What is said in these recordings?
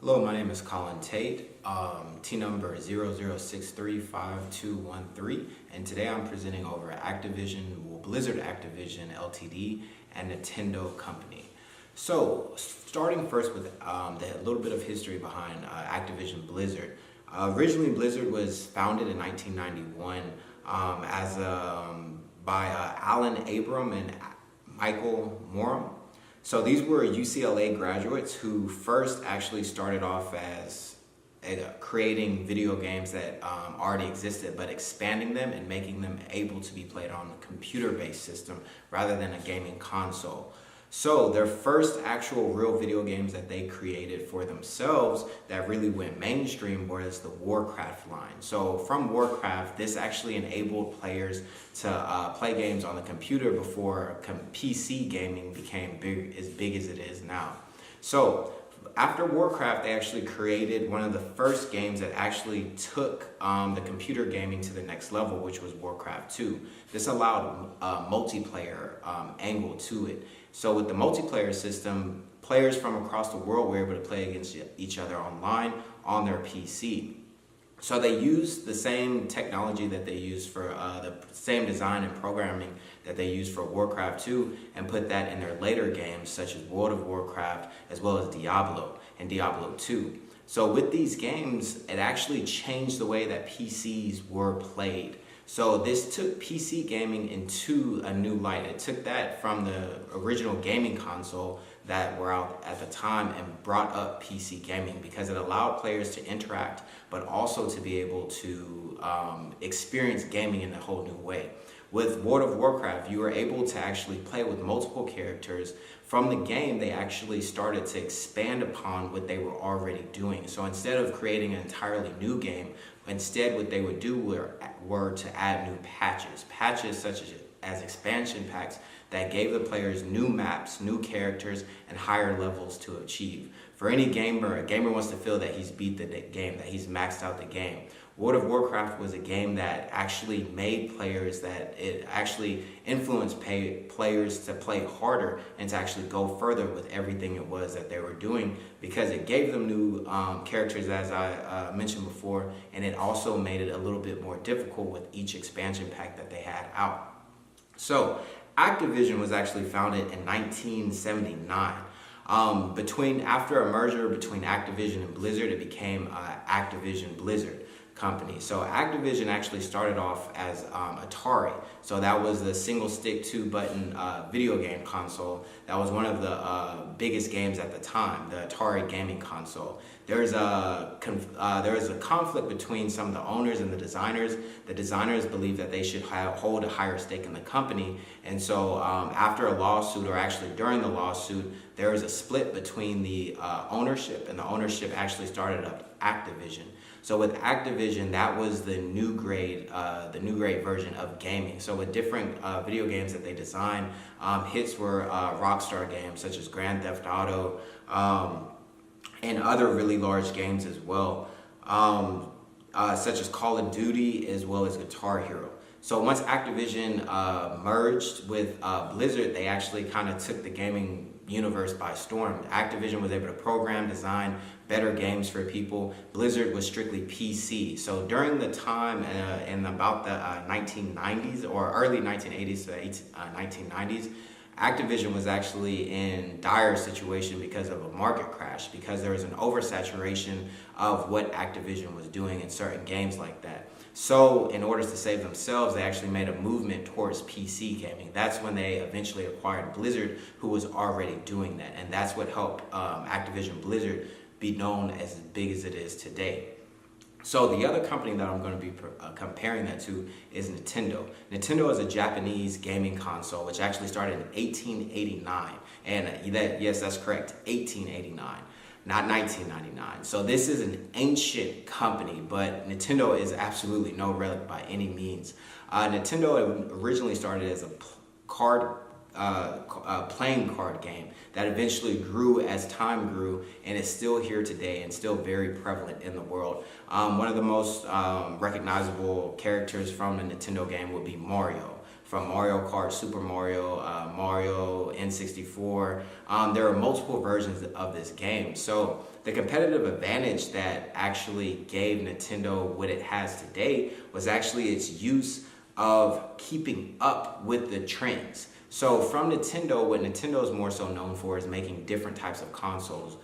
Hello, my name is Colin Tate, T number 00635213, and today I'm presenting over Blizzard Activision Ltd. and Nintendo Company. So, starting first with the little bit of history behind Activision Blizzard. Originally, Blizzard was founded in 1991 by Alan Abram and Michael Morum. So these were UCLA graduates who first actually started off as creating video games that already existed, but expanding them and making them able to be played on a computer-based system rather than a gaming console. So their first actual real video games that they created for themselves that really went mainstream was the Warcraft line. So from Warcraft, this actually enabled players to play games on the computer before PC gaming became as big as it is now. So after Warcraft, they actually created one of the first games that actually took the computer gaming to the next level, which was Warcraft 2. This allowed a multiplayer angle to it. So with the multiplayer system, players from across the world were able to play against each other online on their PC. So they used the same technology that they used for the same design and programming that they used for Warcraft 2 and put that in their later games such as World of Warcraft as well as Diablo and Diablo 2. So with these games, it actually changed the way that PCs were played. So this took PC gaming into a new light. It took that from the original gaming console that were out at the time and brought up PC gaming because it allowed players to interact, but also to be able to experience gaming in a whole new way. With World of Warcraft, you were able to actually play with multiple characters. From the game, they actually started to expand upon what they were already doing. So instead of creating an entirely new game, instead what they would do were to add new patches such as expansion packs that gave the players new maps, new characters, and higher levels to achieve. For any gamer, a gamer wants to feel that he's beat the game, that he's maxed out the game. World of Warcraft was a game that actually made players, that it actually influenced players to play harder and to actually go further with everything it was that they were doing because it gave them new characters, as I mentioned before, and it also made it a little bit more difficult with each expansion pack that they had out. So Activision was actually founded in 1979. After a merger between Activision and Blizzard, it became Activision Blizzard Company. So Activision actually started off as Atari. So that was the single stick 2-button video game console. That was one of the biggest games at the time, the Atari gaming console. There was a conflict between some of the owners and the designers. The designers believed that they should hold a higher stake in the company. And so after a lawsuit, or actually during the lawsuit, there was a split between the ownership, and the ownership actually started up Activision. So with Activision, that was the new grade version of gaming. So with different video games that they designed, hits were Rockstar games such as Grand Theft Auto and other really large games as well, such as Call of Duty as well as Guitar Hero. So once Activision merged with Blizzard, they actually kind of took the gaming universe by storm. Activision was able to program, design better games for people. Blizzard was strictly PC. So during the time in about the 1990s or early 1980s to 1990s, Activision was actually in dire situation because of a market crash, because there was an oversaturation of what Activision was doing in certain games like that. So in order to save themselves, they actually made a movement towards PC gaming. That's when they eventually acquired Blizzard, who was already doing that. And that's what helped Activision Blizzard be known as big as it is today. So the other company that I'm going to be comparing that to is Nintendo. Nintendo is a Japanese gaming console which actually started in 1889. And yes, that's correct, 1889. Not 1999. So this is an ancient company, but Nintendo is absolutely no relic by any means. Nintendo originally started as a playing card game that eventually grew as time grew, and is still here today and still very prevalent in the world. One of the most recognizable characters from the Nintendo game would be Mario. from Mario Kart, Super Mario, Mario N64. There are multiple versions of this game. So the competitive advantage that actually gave Nintendo what it has today was actually its use of keeping up with the trends. So from Nintendo, what Nintendo is more so known for is making different types of consoles.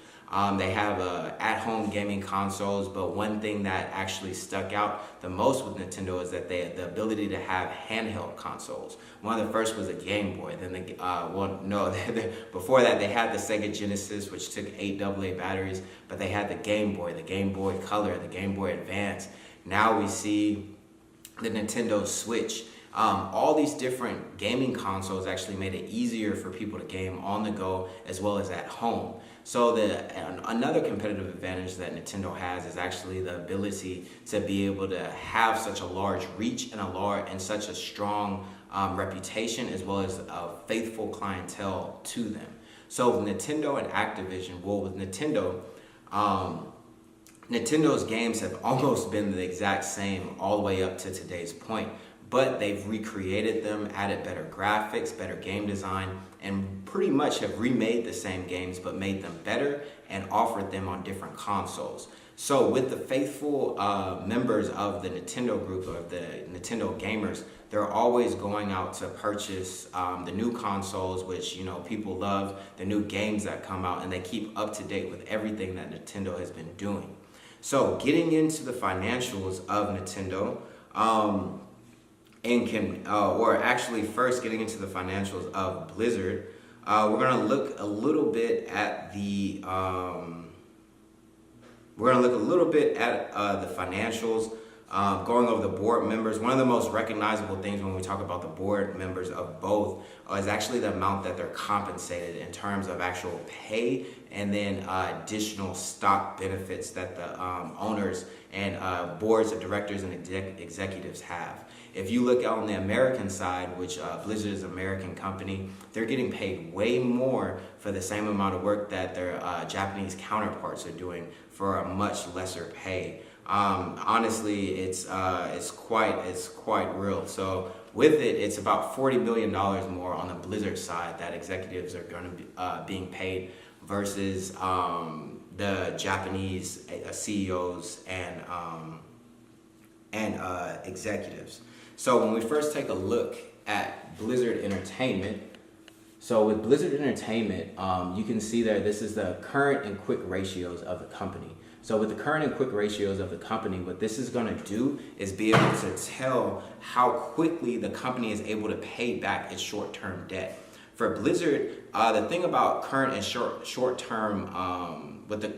They have at-home gaming consoles, but one thing that actually stuck out the most with Nintendo is that they had the ability to have handheld consoles. One of the first was a Game Boy. Then before that they had the Sega Genesis, which took 8 AA batteries, but they had the Game Boy Color, the Game Boy Advance. Now we see the Nintendo Switch. All these different gaming consoles actually made it easier for people to game on the go as well as at home. So another competitive advantage that Nintendo has is actually the ability to be able to have such a large reach and such a strong reputation, as well as a faithful clientele to them. So with Nintendo and Activision, with Nintendo, Nintendo's games have almost been the exact same all the way up to today's point, but they've recreated them, added better graphics, better game design, and pretty much have remade the same games but made them better and offered them on different consoles. So with the faithful members of the Nintendo group, or the Nintendo gamers, they're always going out to purchase the new consoles, which people love, the new games that come out, and they keep up to date with everything that Nintendo has been doing. So getting into the financials of Nintendo, first getting into the financials of Blizzard, we're gonna look a little bit at the financials, going over the board members. One of the most recognizable things when we talk about the board members of both is actually the amount that they're compensated in terms of actual pay, and then additional stock benefits that the owners and boards of directors and executives have. If you look on the American side, which Blizzard is an American company, they're getting paid way more for the same amount of work that their Japanese counterparts are doing for a much lesser pay. Honestly, it's quite real. So with it, it's about $40 million more on the Blizzard side that executives are going to be being paid versus the Japanese CEOs and executives. So when we first take a look at Blizzard Entertainment, so with Blizzard Entertainment, you can see there this is the current and quick ratios of the company. So with the current and quick ratios of the company, what this is going to do is be able to tell how quickly the company is able to pay back its short-term debt. For Blizzard, the thing about current and short-term, with the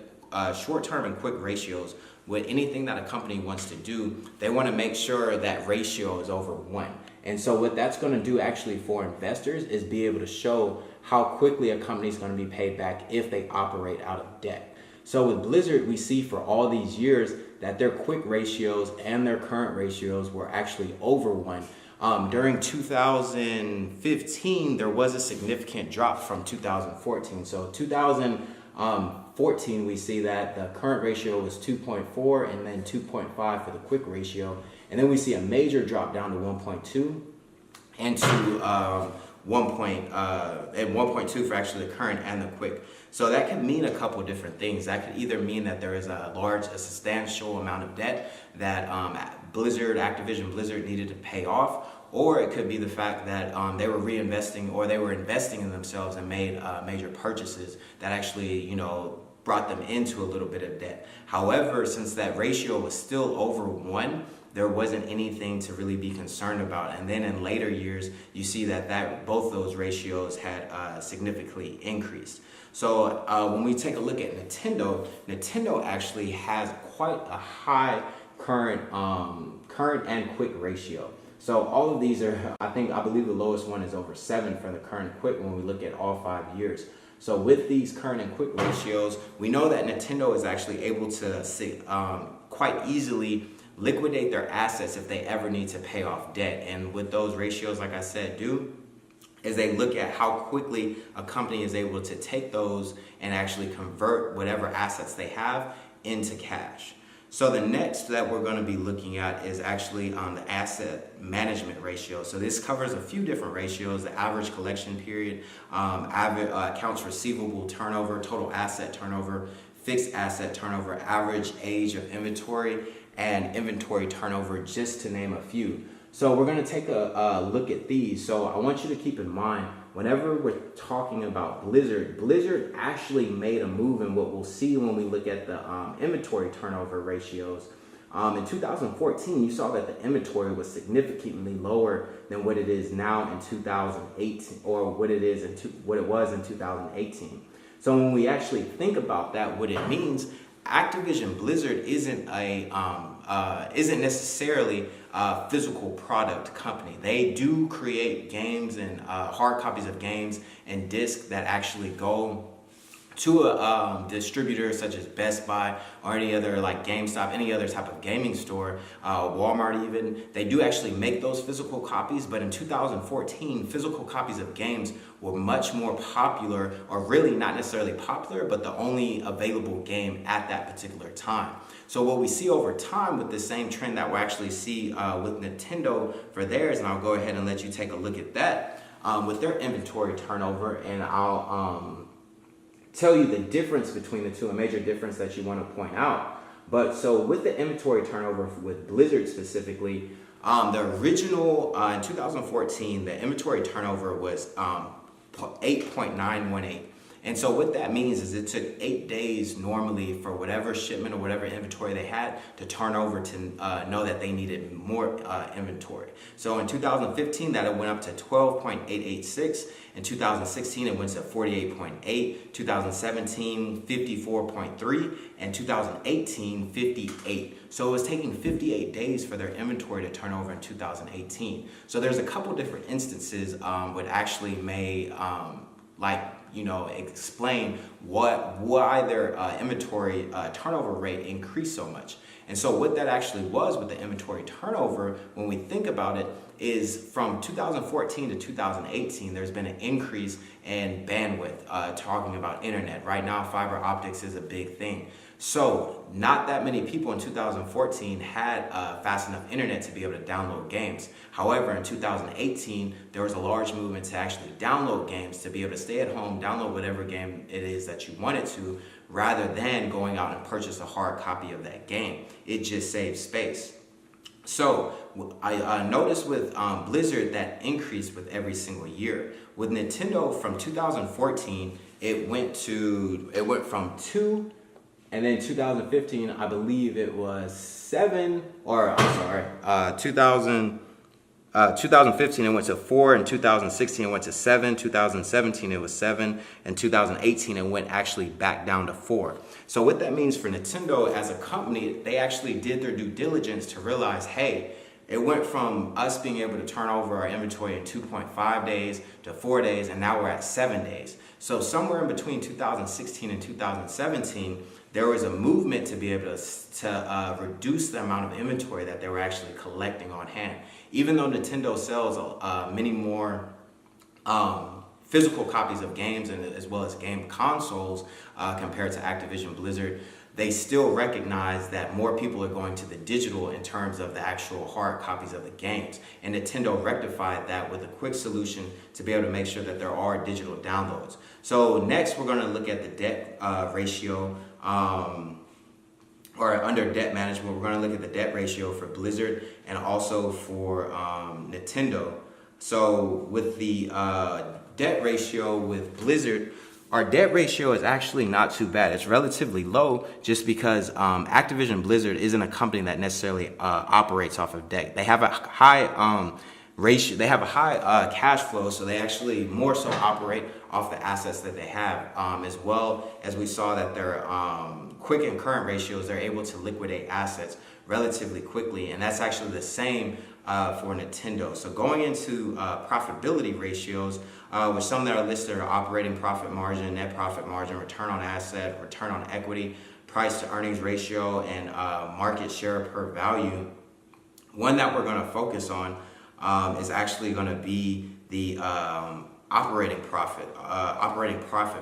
short-term and quick ratios, with anything that a company wants to do, they want to make sure that ratio is over 1. And so what that's going to do actually for investors is be able to show how quickly a company is going to be paid back if they operate out of debt. So with Blizzard, we see for all these years that their quick ratios and their current ratios were actually over 1. During 2015, there was a significant drop from 2014. So 2014, we see that the current ratio was 2.4 and then 2.5 for the quick ratio. And then we see a major drop down to 1.2 and to 1.2 for actually the current and the quick. So that could mean a couple different things. That could either mean that there is a substantial amount of debt that Activision Blizzard needed to pay off, or it could be the fact that they were reinvesting, or they were investing in themselves and made major purchases that actually, brought them into a little bit of debt. However, since that ratio was still over 1, there wasn't anything to really be concerned about. And then in later years, you see that both those ratios had significantly increased. So when we take a look at Nintendo actually has quite a high current and quick ratio. So all of these are, I believe the lowest one is over 7 for the current and quick when we look at all 5 years. So with these current and quick ratios, we know that Nintendo is actually able to quite easily liquidate their assets if they ever need to pay off debt. And with those ratios, like I said, is they look at how quickly a company is able to take those and actually convert whatever assets they have into cash. So the next that we're going to be looking at is actually the asset management ratio. So this covers a few different ratios: the average collection period, accounts receivable turnover, total asset turnover, fixed asset turnover, average age of inventory, and inventory turnover, just to name a few. So we're going to take a look at these. So I want you to keep in mind, whenever we're talking about Blizzard actually made a move in what we'll see when we look at the inventory turnover ratios. In 2014, you saw that the inventory was significantly lower than what it is now in 2018, or what it was in 2018. So when we actually think about that, what it means, Activision Blizzard isn't necessarily a physical product company. They do create games and hard copies of games and discs that actually go to a distributor such as Best Buy or any other, like GameStop, any other type of gaming store, Walmart even. They do actually make those physical copies, but in 2014, physical copies of games were much more popular, or really not necessarily popular, but the only available game at that particular time. So what we see over time with the same trend that we'll actually see with Nintendo for theirs, and I'll go ahead and let you take a look at that, with their inventory turnover, and I'll tell you the difference between the two, a major difference that you want to point out. But so with the inventory turnover with Blizzard specifically, the original in 2014, the inventory turnover was 8.918. And so what that means is it took 8 days normally for whatever shipment or whatever inventory they had to turn over to know that they needed more inventory. So in 2015, that it went up to 12.886. In 2016, it went to 48.8. 2017, 54.3. And 2018, 58. So it was taking 58 days for their inventory to turn over in 2018. So there's a couple different instances what actually may explain why their inventory turnover rate increased so much. And so what that actually was with the inventory turnover, when we think about it, is from 2014 to 2018, there's been an increase in bandwidth, talking about internet. Right now, fiber optics is a big thing. So not that many people in 2014 had fast enough internet to be able to download games. However, in 2018, there was a large movement to actually download games, to be able to stay at home, download whatever game it is that you wanted to, rather than going out and purchase a hard copy of that game. It just saves space. So I noticed with Blizzard that increased with every single year. With Nintendo from 2014, it went from 2, and then 2015, I believe it was 7, or I'm sorry, 2015 it went to 4, in 2016 it went to 7, 2017 it was 7, and 2018 it went actually back down to 4. So what that means for Nintendo as a company, they actually did their due diligence to realize, hey, it went from us being able to turn over our inventory in 2.5 days to 4 days, and now we're at 7 days. So somewhere in between 2016 and 2017, there was a movement to be able to reduce the amount of inventory that they were actually collecting on hand. Even though Nintendo sells many more physical copies of games and as well as game consoles compared to Activision Blizzard, they still recognize that more people are going to the digital in terms of the actual hard copies of the games. And Nintendo rectified that with a quick solution to be able to make sure that there are digital downloads. So next we're going to look at the debt ratio, or under debt management, we're going to look at the debt ratio for Blizzard and also for Nintendo. So with the debt ratio with Blizzard, our debt ratio is actually not too bad. It's relatively low just because Activision Blizzard isn't a company that necessarily operates off of debt. They have a high ratio. They have a high cash flow, so they actually more so operate off the assets that they have, as well as we saw that their quick and current ratios, they're able to liquidate assets relatively quickly, and that's actually the same for Nintendo. So going into profitability ratios, with some that are listed are operating profit margin, net profit margin, return on asset, return on equity, price to earnings ratio, and market share per value. One that we're going to focus on is actually going to be the operating profit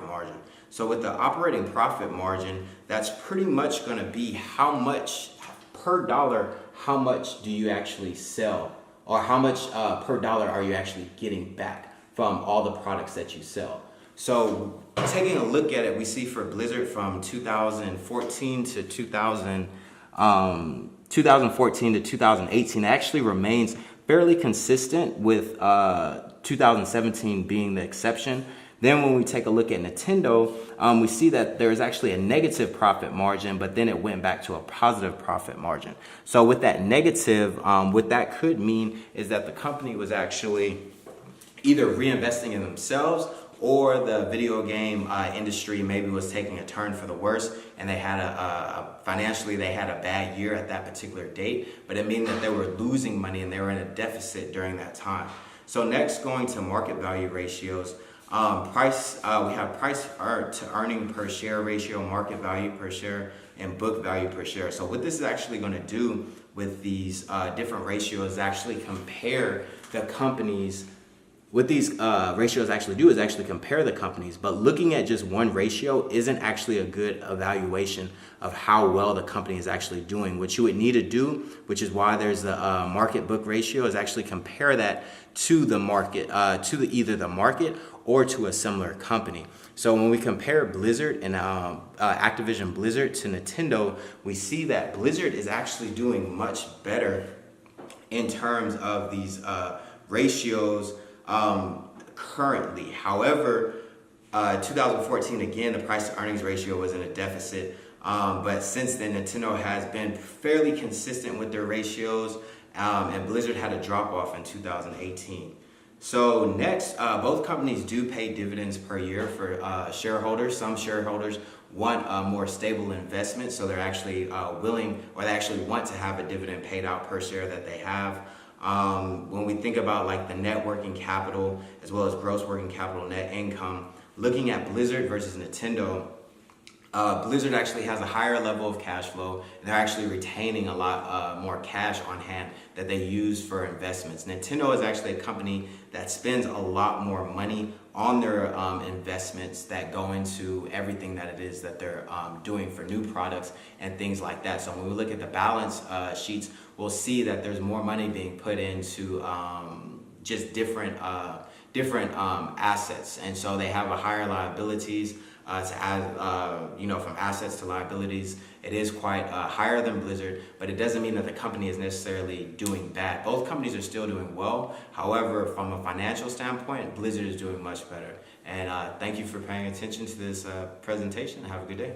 margin. So with the operating profit margin, that's pretty much going to be how much per dollar, how much do you actually sell, or how much per dollar are you actually getting back from all the products that you sell. So taking a look at it, we see for Blizzard from 2014 to 2014 to 2018, it actually remains fairly consistent with 2017 being the exception. Then when we take a look at Nintendo, we see that there's actually a negative profit margin, but then it went back to a positive profit margin. So with that negative, what that could mean is that the company was actually either reinvesting in themselves, or the video game industry maybe was taking a turn for the worse, and they had financially they had a bad year at that particular date, but it means that they were losing money and they were in a deficit during that time. So next, going to market value ratios, we have price to earning per share ratio, market value per share, and book value per share. So what this is actually going to do with these different ratios is actually compare the companies. What these ratios actually do is actually compare the companies, but looking at just one ratio isn't actually a good evaluation of how well the company is actually doing. What you would need to do, which is why there's the market book ratio, is actually compare that to the market, either the market or to a similar company. So when we compare Blizzard and Activision Blizzard to Nintendo, we see that Blizzard is actually doing much better in terms of these ratios currently. However, 2014, again, the price to earnings ratio was in a deficit. But since then, Nintendo has been fairly consistent with their ratios, and Blizzard had a drop off in 2018. So next, both companies do pay dividends per year for shareholders. Some shareholders want a more stable investment, so they're actually willing, or they actually want to have a dividend paid out per share that they have. When we think about like the net working capital as well as gross working capital, net income, looking at Blizzard versus Nintendo, Blizzard actually has a higher level of cash flow, and they're actually retaining a lot more cash on hand that they use for investments. Nintendo is actually a company that spends a lot more money on their investments that go into everything that it is that they're doing for new products and things like that. So when we look at the balance sheets, we'll see that there's more money being put into just different assets, and so they have a higher liabilities. To add, from assets to liabilities, it is quite higher than Blizzard, but it doesn't mean that the company is necessarily doing bad. Both companies are still doing well. However, from a financial standpoint, Blizzard is doing much better. And thank you for paying attention to this presentation. Have a good day.